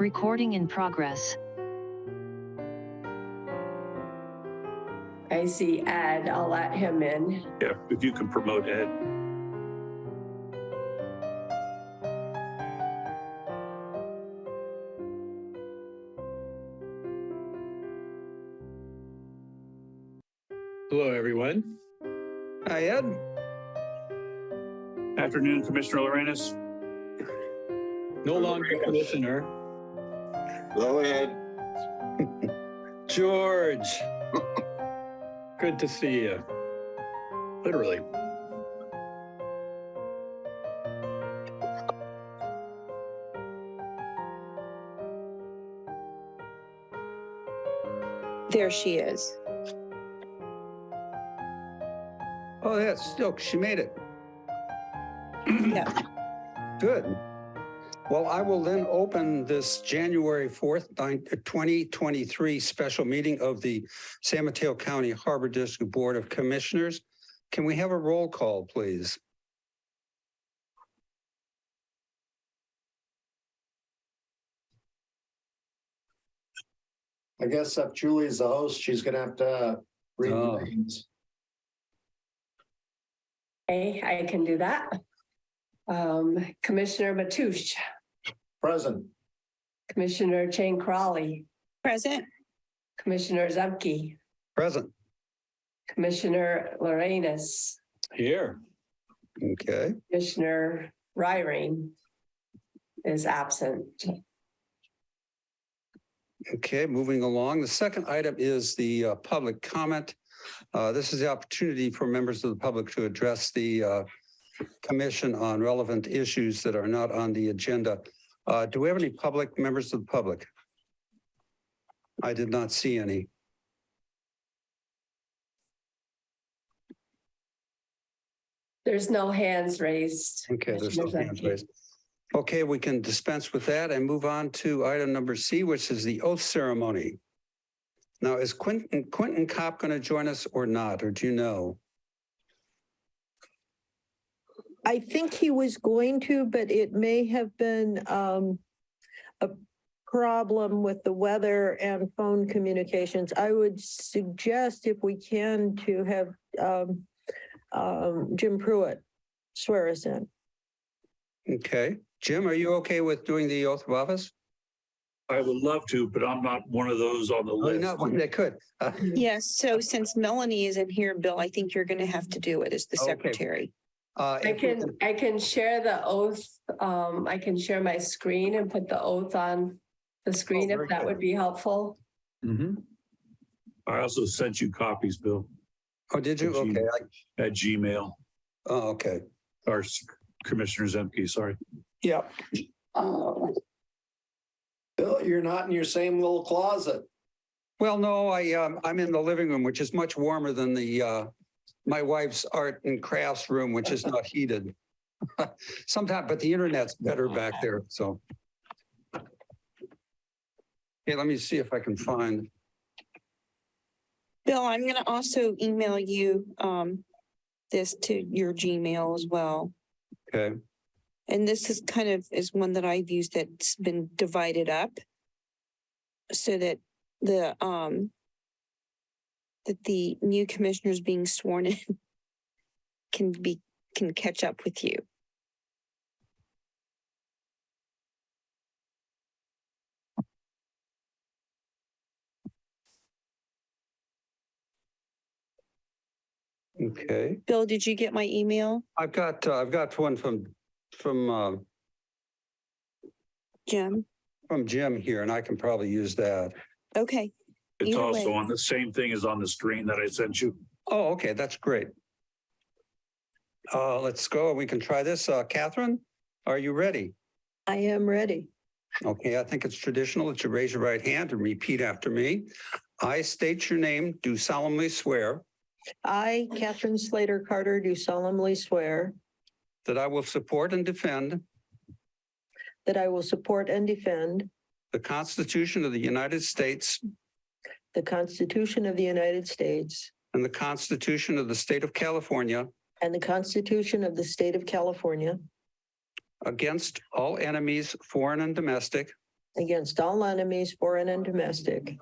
Recording in progress. I see Ed. I'll let him in. Yeah, if you can promote Ed. Hello, everyone. Hi, Ed. Afternoon, Commissioner Lorenas. No longer commissioner. Go ahead. George. Good to see you. Literally. There she is. Oh, yeah, still, she made it. Yeah. Good. Well, I will then open this January 4th, 2023 special meeting of the San Mateo County Harbor District Board of Commissioners. Can we have a roll call, please? I guess if Julie's the host, she's gonna have to read the names. Okay, I can do that. Commissioner Matoush, Present. Commissioner Chang Crawley, Present. Commissioner Zemke, Present. Commissioner Lorenas, Here. Okay. Commissioner Ryring is absent. Okay, moving along. The second item is the public comment. This is the opportunity for members of the public to address the commission on relevant issues that are not on the agenda. Do we have any public members of the public? I did not see any. There's no hands raised. Okay, there's no hands raised. Okay, we can dispense with that and move on to item number C, which is the oath ceremony. Now, is Quentin Kopp going to join us or not, or do you know? I think he was going to, but it may have been a problem with the weather and phone communications. I would suggest, if we can, to have Jim Pruitt swear us in. Okay. Jim, are you okay with doing the oath of office? I would love to, but I'm not one of those on the list. Not one that could. Yes, so since Melanie isn't here, Bill, I think you're going to have to do it as the Okay. secretary. I can share the oath. I can share my screen and put the oath on the screen if that would be helpful. Mm-hmm. I also sent you copies, Bill. Oh, did you? Okay. At Gmail. Oh, okay. Or Commissioner Zemke, sorry. Yeah. Bill, you're not in your same little closet. Well, no, I'm in the living room, which is much warmer than the my wife's art and crafts room, which is not heated. Sometimes, but the internet's better back there. So, okay, let me see if I can find. Bill, I'm going to also email you this to your Gmail as well. Okay. And this is kind of one that I've used that's been divided up so that the new commissioners being sworn in can catch up with you. Okay. Bill, did you get my email? I've got one from Jim? From Jim here, and I can probably use that. Okay. It's Either also way. on the same thing as on the screen that I sent you. Oh, okay, that's great. Let's go. We can try this. Catherine, are you ready? I am ready. Okay, I think it's traditional that you raise your right hand and repeat after me. I state your name, do solemnly swear I, Catherine Slater Carter, do solemnly swear that I will support and defend that I will support and defend the Constitution of the United States the Constitution of the United States and the Constitution of the State of California and the Constitution of the State of California against all enemies, foreign and domestic, against all enemies, foreign and domestic,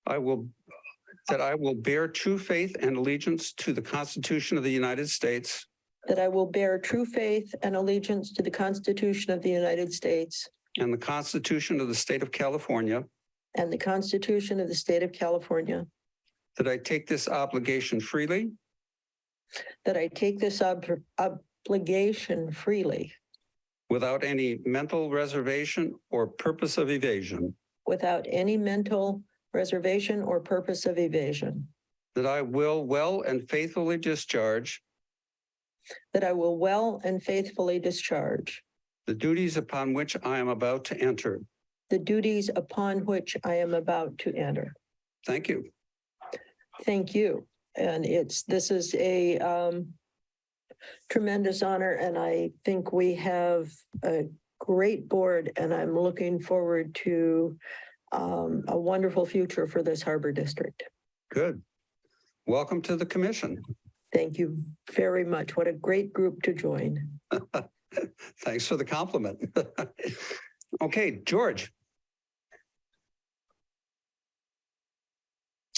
that I will bear true faith and allegiance to the Constitution of the United States that I will bear true faith and allegiance to the Constitution of the United States and the Constitution of the State of California, and the Constitution of the State of California, that I take this obligation freely that I take this obligation freely without any mental reservation or purpose of evasion, without any mental reservation or purpose of evasion, that I will well and faithfully discharge that I will well and faithfully discharge the duties upon which I am about to enter. the duties upon which I am about to enter. Thank you. Thank you. And this is a tremendous honor, and I think we have a great board, and I'm looking forward to a wonderful future for this harbor district. Good. Welcome to the commission. Thank you very much. What a great group to join. Thanks for the compliment. Okay, George.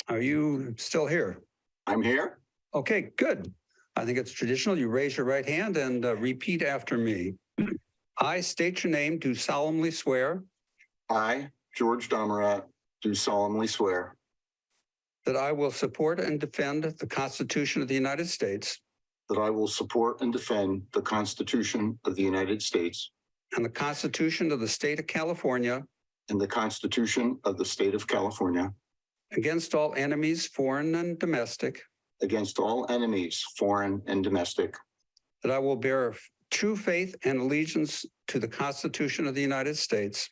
Are you still here? I'm here. Okay, good. I think it's traditional. You raise your right hand and repeat after me. I state your name, do solemnly swear I, George Domerat, do solemnly swear that I will support and defend the Constitution of the United States that I will support and defend the Constitution of the United States and the Constitution of the State of California and the Constitution of the State of California against all enemies, foreign and domestic, against all enemies, foreign and domestic, that I will bear true faith and allegiance to the Constitution of the United States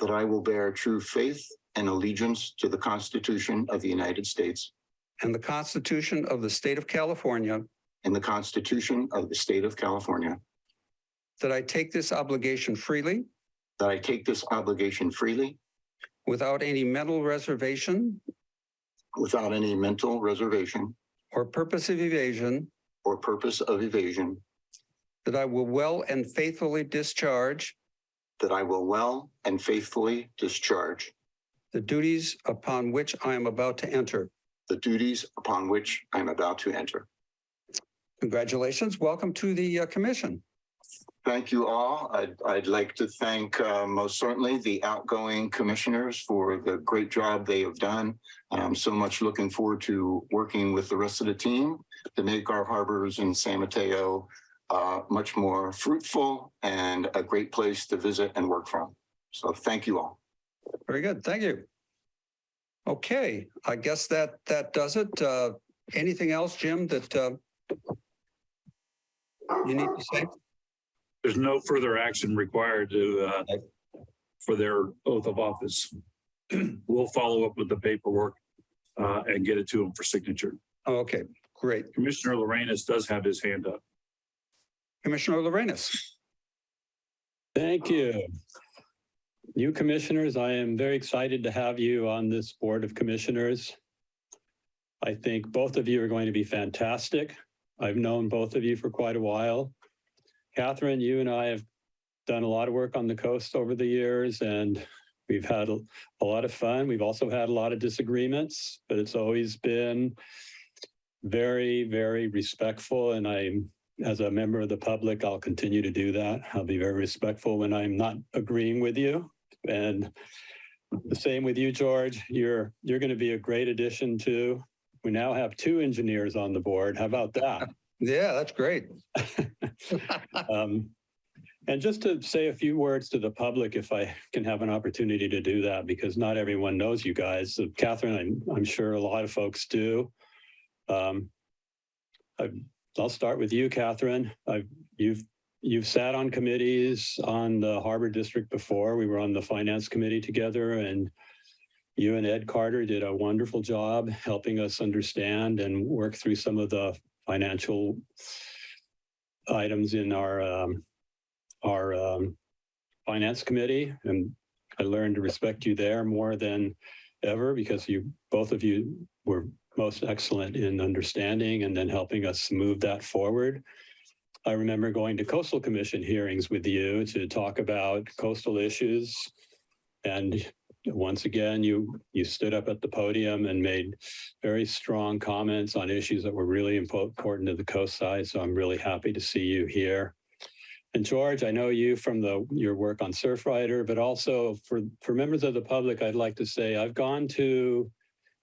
that I will bear true faith and allegiance to the Constitution of the United States and the Constitution of the State of California, and the Constitution of the State of California, that I take this obligation freely that I take this obligation freely without any mental reservation without any mental reservation or purpose of evasion, or purpose of evasion, that I will well and faithfully discharge that I will well and faithfully discharge the duties upon which I am about to enter. the duties upon which I am about to enter. Congratulations. Welcome to the commission. Thank you all. I'd like to thank most certainly the outgoing commissioners for the great job they have done. I'm so much looking forward to working with the rest of the team to make our harbors in San Mateo much more fruitful and a great place to visit and work from. So thank you all. Very good. Thank you. Okay, I guess that does it. Anything else, Jim, that you need to say? There's no further action required for their oath of office. We'll follow up with the paperwork and get it to them for signature. Okay, great. Commissioner Lorenz does have his hand up. Commissioner Lorenz. Thank you. You commissioners, I am very excited to have you on this board of commissioners. I think both of you are going to be fantastic. I've known both of you for quite a while. Catherine, you and I have done a lot of work on the coast over the years, and we've had a lot of fun. We've also had a lot of disagreements, but it's always been very, very respectful. And as a member of the public, I'll continue to do that. I'll be very respectful when I'm not agreeing with you. And the same with you, George. You're going to be a great addition too. We now have 2 engineers on the board. How about that? Yeah, that's great. And just to say a few words to the public, if I can have an opportunity to do that, because not everyone knows you guys. So Catherine, I'm sure a lot of folks do. I'll start with you, Catherine. You've sat on committees on the Harbor District before. We were on the Finance Committee together, and you and Ed Carter did a wonderful job helping us understand and work through some of the financial items in our Finance Committee. And I learned to respect you there more than ever, because both of you were most excellent in understanding and then helping us move that forward. I remember going to Coastal Commission hearings with you to talk about coastal issues And once again, you stood up at the podium and made very strong comments on issues that were really important to the coast side. So I'm really happy to see you here. And George, I know you from your work on Surfrider, but also for members of the public, I'd like to say I've gone to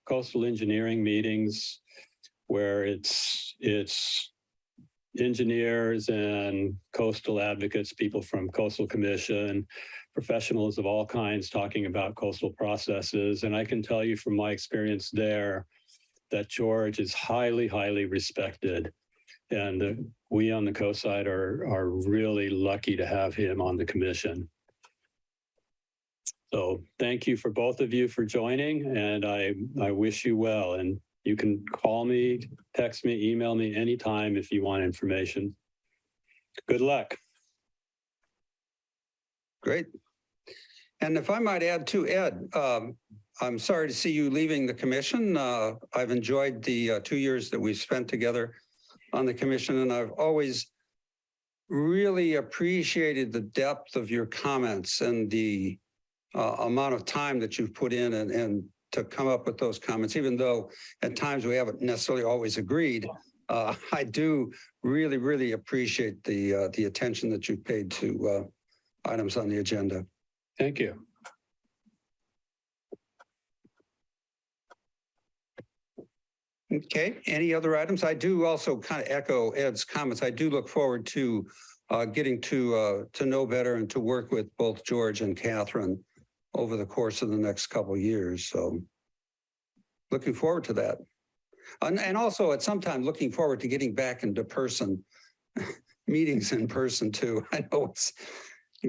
coastal engineering meetings where it's engineers and coastal advocates, people from Coastal Commission, professionals of all kinds talking about coastal processes. And I can tell you from my experience there that George is highly, highly respected. And we on the coast side are really lucky to have him on the commission. So thank you for both of you for joining, and I wish you well. And you can call me, text me, email me anytime if you want information. Good luck. Great. And if I might add to Ed, I'm sorry to see you leaving the commission. I've enjoyed the 2 years that we've spent together on the commission, and I've always really appreciated the depth of your comments and the amount of time that you've put in and to come up with those comments, even though at times we haven't necessarily always agreed. I do really, really appreciate the attention that you've paid to items on the agenda. Thank you. Okay, any other items? I do also kind of echo Ed's comments. I do look forward to getting to know better and to work with both George and Catherine over the course of the next couple of years. So looking forward to that. And also at some time looking forward to getting back into person, meetings in person too. I know it's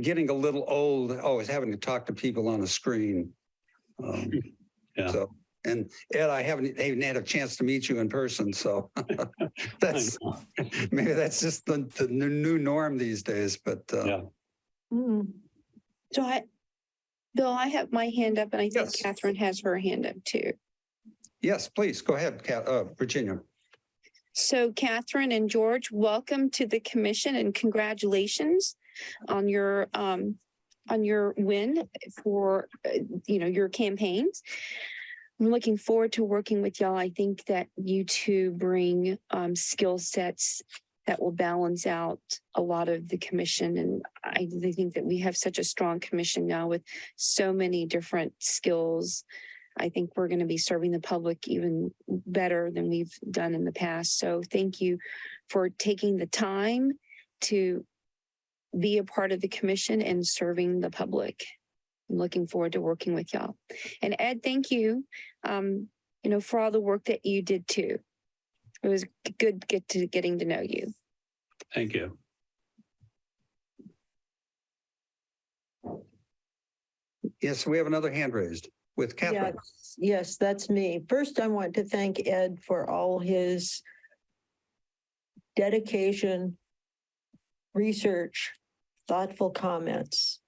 getting a little old, always having to talk to people on a screen. Yeah. So, and Ed, I haven't even had a chance to meet you in person. So maybe that's just the new norm these days, but yeah. So Bill, I have my hand up, and I think Yes. Catherine has her hand up too. Yes, please go ahead, Virginia. So Catherine and George, welcome to the commission and congratulations on your win for your campaigns. I'm looking forward to working with y'all. I think that you two bring skill sets that will balance out a lot of the commission. And I think that we have such a strong commission now with so many different skills. I think we're going to be serving the public even better than we've done in the past. So thank you for taking the time to be a part of the commission and serving the public. I'm looking forward to working with y'all. And Ed, thank you, for all the work that you did too. It was good getting to know you. Thank you. Yes, we have another hand raised with Catherine. Yes, that's me. First, I want to thank Ed for all his dedication, research, thoughtful comments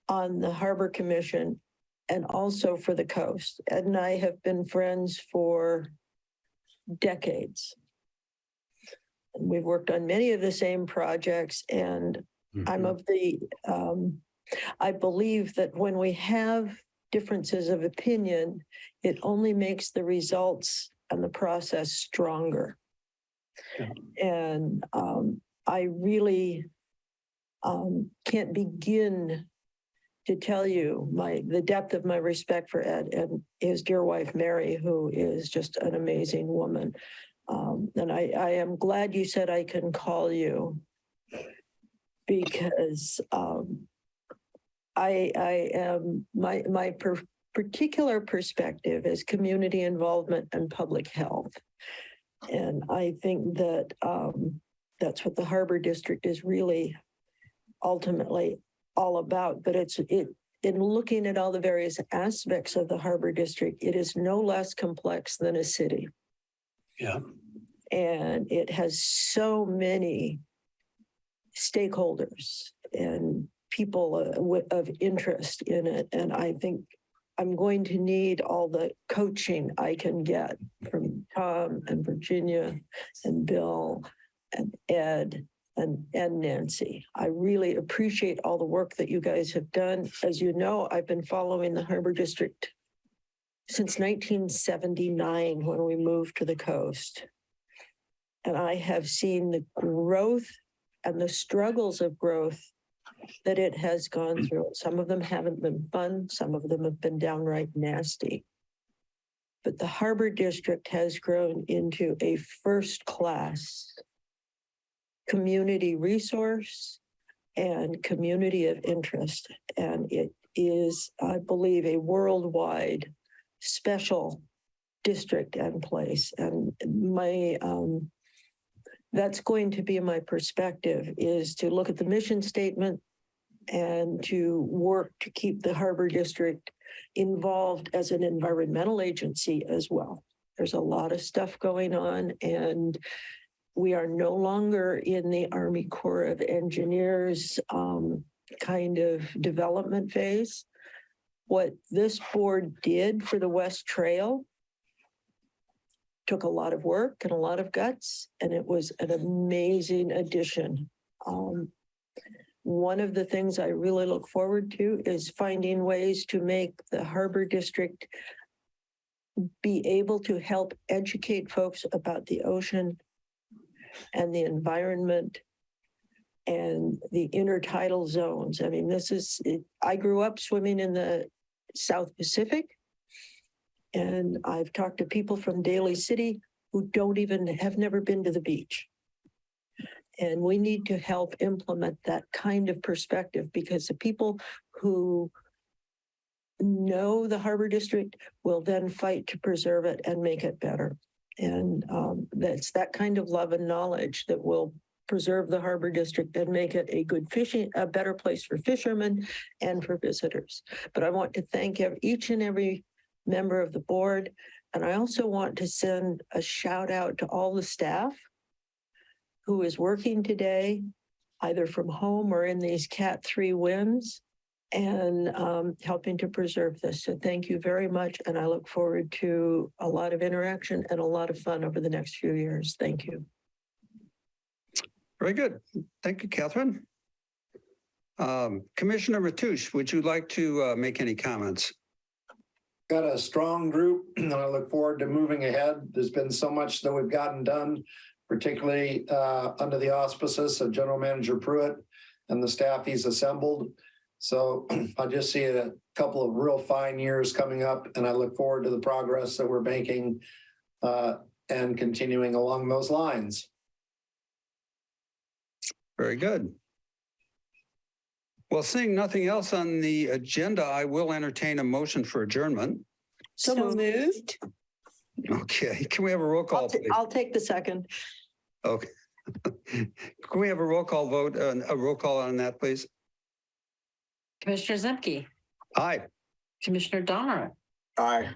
on the Harbor Commission and also for the coast. Ed and I have been friends for decades. We've worked on many of the same projects, and I'm of the, I believe that when we have differences of opinion, it only makes the results and the process stronger. Yeah. And I really can't begin to tell you the depth of my respect for Ed and his dear wife, Mary, who is just an amazing woman. And I am glad you said I can call you, because I am my particular perspective is community involvement and public health. And I think that that's what the Harbor District is really ultimately all about. But in looking at all the various aspects of the Harbor District, it is no less complex than a city. Yeah. And it has so many stakeholders and people of interest in it. And I think I'm going to need all the coaching I can get from Tom and Virginia and Bill and Ed and Nancy. I really appreciate all the work that you guys have done. As you know, I've been following the Harbor District since 1979 when we moved to the coast. And I have seen the growth and the struggles of growth that it has gone through. Some of them haven't been fun. Some of them have been downright nasty. But the Harbor District has grown into a first-class community resource and community of interest. And it is, I believe, a worldwide special district and place. And my, that's going to be my perspective, is to look at the mission statement and to work to keep the Harbor District involved as an environmental agency as well. There's a lot of stuff going on, and we are no longer in the Army Corps of Engineers kind of development phase. What this board did for the West Trail took a lot of work and a lot of guts, and it was an amazing addition. One of the things I really look forward to is finding ways to make the Harbor District be able to help educate folks about the ocean and the environment and the intertidal zones. I mean, I grew up swimming in the South Pacific, and I've talked to people from Daly City who have never been to the beach. And we need to help implement that kind of perspective, because the people who know the Harbor District will then fight to preserve it and make it better. And that's that kind of love and knowledge that will preserve the Harbor District and make it a better place for fishermen and for visitors. But I want to thank each and every member of the board. And I also want to send a shout out to all the staff who is working today, either from home or in these Cat 3 winds, and helping to preserve this. So thank you very much. And I look forward to a lot of interaction and a lot of fun over the next few years. Thank you. Very good. Thank you, Catherine. Commissioner Matoush, would you like to make any comments? Got a strong group, and I look forward to moving ahead. There's been so much that we've gotten done, particularly under the auspices of General Manager Pruitt and the staff he's assembled. So I just see a couple of real fine years coming up, and I look forward to the progress that we're making and continuing along those lines. Very good. Well, seeing nothing else on the agenda, I will entertain a motion for adjournment. So moved. Okay, can we have a roll call, please? I'll take the second. Okay. Can we have a roll call vote, a roll call on that, please? Commissioner Zemke. Aye. Commissioner Donner. Aye.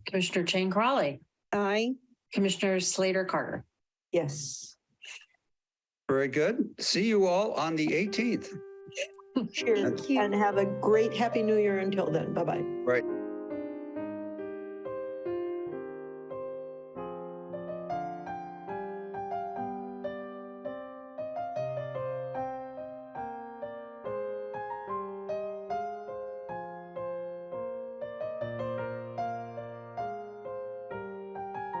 Commissioner Jane Crawley. Aye. Commissioner Slater Carter. Yes. Very good. See you all on the 18th. Cheers. Thank you. And have a great Happy New Year until then. Bye-bye. Right.